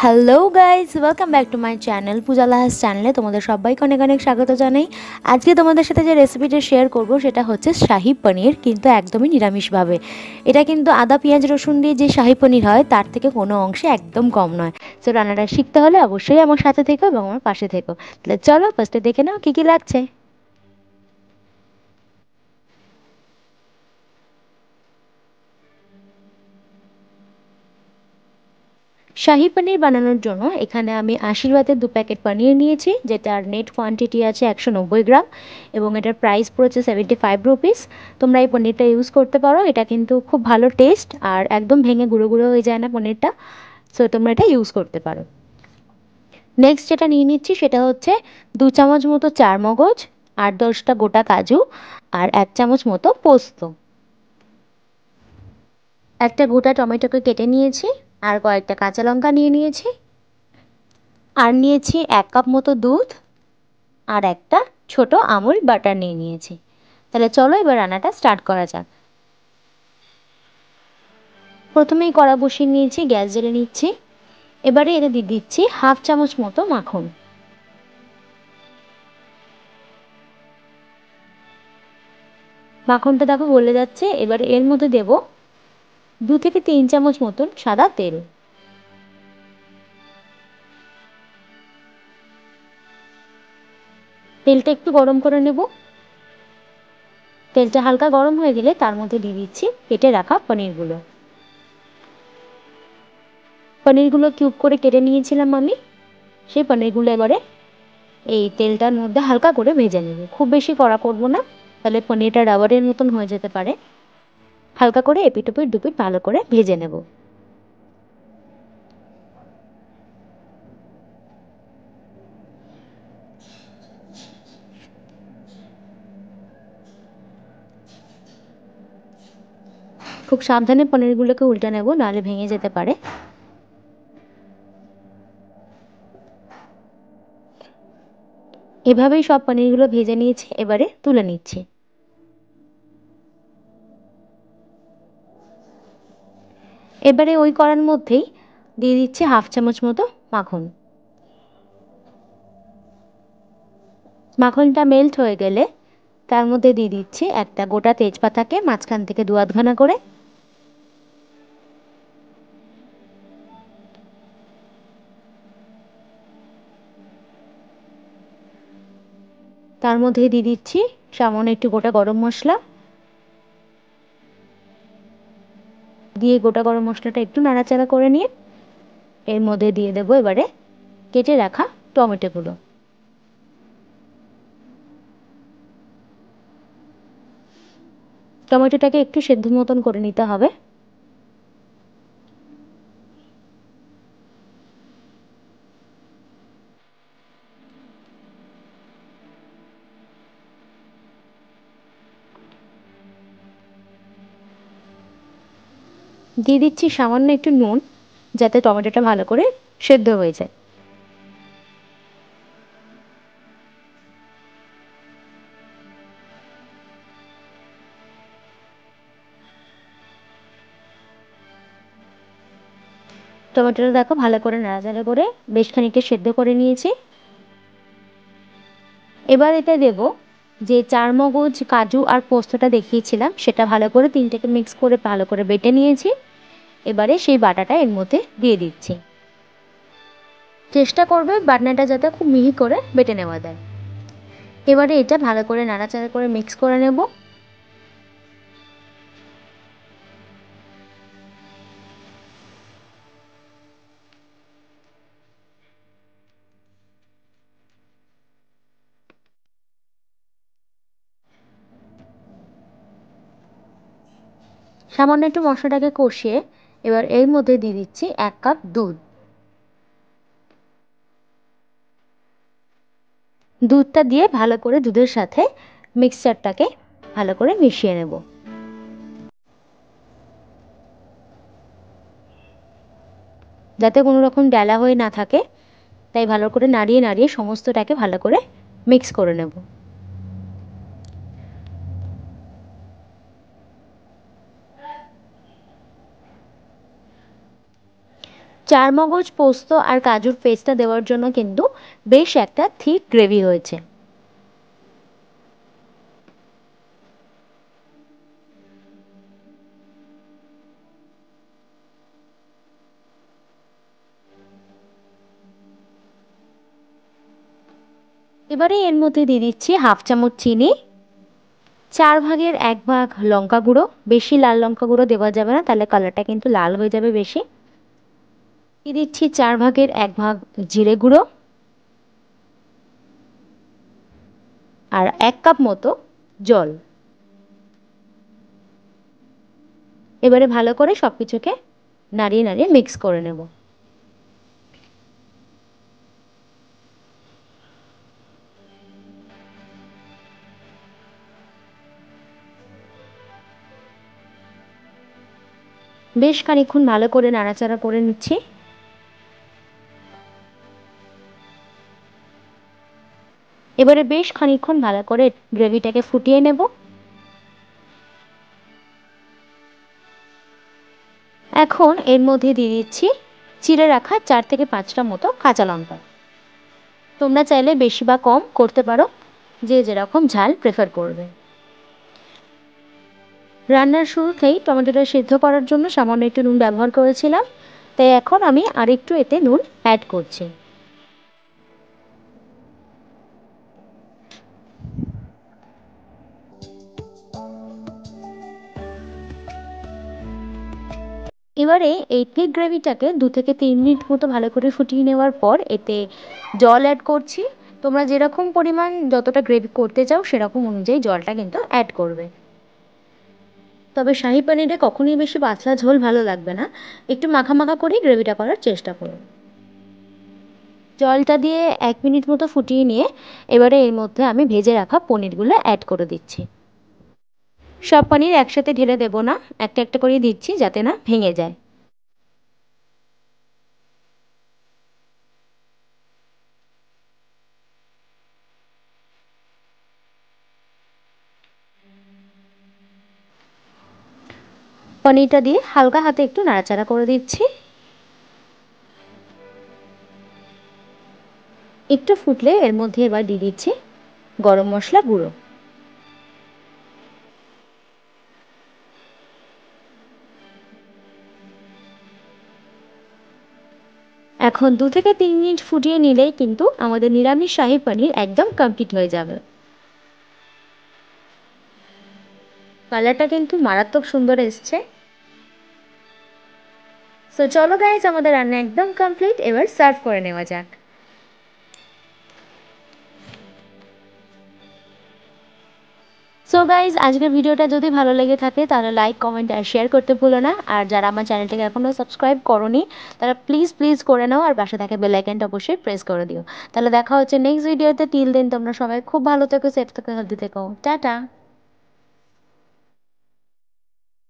Hello guys, welcome back to my channel Puja Laha's চ্যানেলে তোমাদের সবাইকে অনেক অনেক স্বাগত জানাই। আজকে তোমাদের সাথে যে রেসিপিটা শেয়ার করব সেটা হচ্ছে শাহি পনির, কিন্তু একদমই নিরামিষভাবে। এটা কিন্তু আদা পেঁয়াজ রসুন দিয়ে যে শাহি পনির হয় তার থেকে কোনো অংশে একদম কম নয়। সো রান্নাটা শিখতে হলে অবশ্যই আমার সাথে থেকো এবং আমার পাশে থেকো। তাহলে চলো ফার্স্টে দেখে নাও কী কী লাগছে। শাহি পনির বানানোর জন্য এখানে আমি আশীর্বাদের 2 প্যাকেট পনির নিয়েছি, যেটার নেট কোয়ান্টিটি আছে 190 গ্রাম এবং এটার প্রাইস পড়েছে 75 রুপিস। তোমরা এই পনিরটা ইউজ করতে পারো, এটা কিন্তু খুব ভালো টেস্ট আর একদম ভেঙে গুঁড়ো গুঁড়ো হয়ে যায় না পনিরটা। সো তোমরা এটা ইউজ করতে পারো। নেক্সট যেটা নিয়ে নিচ্ছি সেটা হচ্ছে 2 চামচ মতো চারমগজ, 8-10টা গোটা কাজু আর 1 চামচ মতো পোস্ত। একটা গোটা টমেটোকে কেটে নিয়েছি আর কয়েকটা কাঁচা লঙ্কা নিয়ে নিয়েছি আর নিয়েছি 1 কাপ মতো দুধ আর একটা ছোট আমুল বাটার নিয়ে নিয়েছি। তাহলে চলো এবার রান্নাটা স্টার্ট করা যাক। প্রথমেই কড়া বসিয়ে নিয়েছি, গ্যাস জ্বেলে নিচ্ছি। এবারে এতে দিয়ে দিচ্ছি 1/2 চামচ মতো মাখন। মাখনটা দেখো গলে যাচ্ছে। এবারে এর মধ্যে দেব 2 থেকে 3 চামচ মতন সাদা তেল। তেলটা একটু গরম করে নেব। তেলটা হালকা গরম হয়ে গেলে তার মধ্যে দিয়ে দিচ্ছি কেটে রাখা পনিরগুলো। পনিরগুলো কিউব করে কেটে নিয়েছিলাম আমি। সেই পনিরগুলো এবারে এই তেলটার মধ্যে হালকা করে ভেজে নেব। খুব বেশি কড়া করব না, তাহলে পনিরটা রাবারের মতন হয়ে যেতে পারে। হালকা করে এপিট ওপিট দুপিট ভালো করে ভেজে নেব। খুব সাবধানে পনিরগুলোকে উল্টে নেব, নাহলে ভেঙে যেতে পারে। এভাবেই সব পনিরগুলো ভেজে নিয়েছি, এবারে তুলে নিচ্ছি। এবারে ওই কড়ার মধ্যেই দিয়ে দিচ্ছি 1/2 চামচ মতো মাখন। মাখনটা মেল্ট হয়ে গেলে তার মধ্যে দিয়ে দিচ্ছি একটা গোটা তেজপাতাকে মাঝখান থেকে 2 আধখানা করে। তার মধ্যে দিয়ে দিচ্ছি সামান্য একটু গোটা গরম মশলা। দিয়ে গোটা গরম মশলাটা একটু নাড়াচাড়া করে নিয়ে এর মধ্যে দিয়ে দেবো এবারে কেটে রাখা টমেটোগুলো। টমেটোটাকে একটু সেদ্ধ মতন করে নিতে হবে। দিয়ে দিচ্ছি সামান্য একটু নুন, যাতে টমেটোটা ভালো করে সেদ্ধ হয়ে যায়। টমেটোটা দেখো ভালো করে নাড়াচাড়া করে বেশ খানিকটা সেদ্ধ করে নিয়েছি। এবার এতে দেব যে চারমগজ কাজু আর পোস্তটা দেখিয়েছিলাম, সেটা ভালো করে তিনটেকে মিক্স করে ভালো করে বেটে নিয়েছি। এবারে সেই বাটাটা এর মধ্যে দিয়ে দিচ্ছি। চেষ্টা করবে বাটনাটা যাতে খুব মিহি করে বেটে নেওয়া যায়। এবারে এটা ভালো করে নাড়াচাড়া করে মিক্স করে নেব। সামান্য একটু মশলাটাকে কষিয়ে এবার এর মধ্যে দিয়ে দিচ্ছি 1 কাপ দুধ। দুধটা দিয়ে ভালো করে দুধের সাথে মিক্সচারটাকে ভালো করে মিশিয়ে নেব। যাতে কোনো রকম ডেলা হয়ে না থাকে, তাই ভালো করে নাড়িয়ে নাড়িয়ে সমস্তটাকে ভালো করে মিক্স করে নেব। চারমগজ, পোস্ত আর কাজুর পেস্টটা দেওয়ার জন্য কিন্তু বেশ একটা থিক গ্রেভি হয়েছে। এবারে এর মধ্যে দিয়ে দিচ্ছি হাফ চামচ চিনি, 1/4 লঙ্কা গুঁড়ো, বেশি লাল লঙ্কা গুঁড়ো দেওয়া যাবে না, তাহলে কালারটা কিন্তু লাল হয়ে যাবে বেশি। দিয়ে দিচ্ছি 1/4 জিরে গুঁড়ো আর 1 কাপ মতো জল। এবারে ভালো করে সবকিছুকে নাড়িয়ে নাড়িয়ে মিক্স করে নেব। বেশ খানিকক্ষণ ভালো করে নাড়াচাড়া করে নিচ্ছি। এবারে বেশ খানিকক্ষণ ভালো করে গ্রেভিটাকে ফুটিয়ে নেব। এখন এর মধ্যে দিয়ে দিচ্ছি চিড়ে রাখা 4 থেকে 5টা মতো কাঁচা লঙ্কা। তোমরা চাইলে বেশি বা কম করতে পারো, যে যেরকম ঝাল প্রেফার করবে। রান্নার শুরুতেই টমেটোটা সিদ্ধ করার জন্য সামান্য একটু নুন ব্যবহার করেছিলাম, তাই এখন আমি আরেকটু এতে নুন অ্যাড করছি। এবারে এই থিক গ্রেভিটাকে 2 থেকে 3 মিনিট মতো ভালো করে ফুটিয়ে নেওয়ার পর এতে জল অ্যাড করছি। তোমরা যেরকম পরিমাণ যতটা গ্রেভি করতে চাও সেরকম অনুযায়ী জলটা কিন্তু অ্যাড করবে। তবে শাহি পনিরে কখনোই বেশি পাতলা ঝোল ভালো লাগবে না, একটু মাখা মাখা করেই গ্রেভিটা করার চেষ্টা করো। জলটা দিয়ে 1 মিনিট মতো ফুটিয়ে নিয়ে এবারে এর মধ্যে আমি ভেজে রাখা পনিরগুলো অ্যাড করে দিচ্ছি। সব পনির একসাথে ঢেলে দেবো না, একটা একটা করে দিচ্ছি যাতে না ভেঙে যায়। পনিরটা দিয়ে হালকা হাতে একটু নাড়াচাড়া করে দিচ্ছি। একটু ফুটলে এর মধ্যে এবার দিয়ে দিচ্ছি গরম মশলা গুঁড়ো। এখন 2 থেকে 3 মিনিট ফুটিয়ে নিলেই কিন্তু আমাদের নিরামিষ শাহী পনির একদম কমপ্লিট হয়ে যাবে। কালারটা কিন্তু মারাত্মক সুন্দর এসছে। সো চলো গাইজ, আমাদের রান্না একদম কমপ্লিট, এবার সার্ভ করে নেওয়া যাক। সো গাইজ, আজকের ভিডিওটা যদি ভালো লেগে থাকে তাহলে লাইক, কমেন্ট আর শেয়ার করতে ভুলো না। আর যারা আমার চ্যানেলটাকে এখনও সাবস্ক্রাইব করোনি তারা প্লিজ প্লিজ করে নাও, আর পাশে থাকা বেল আইকনটা অবশ্যই প্রেস করে দিও। তাহলে দেখা হচ্ছে নেক্সট ভিডিওতে। টিল দেন তোমরা সবাই খুব ভালো থেকো, সেফ থেকো, হেলদি থেকো। টাটা।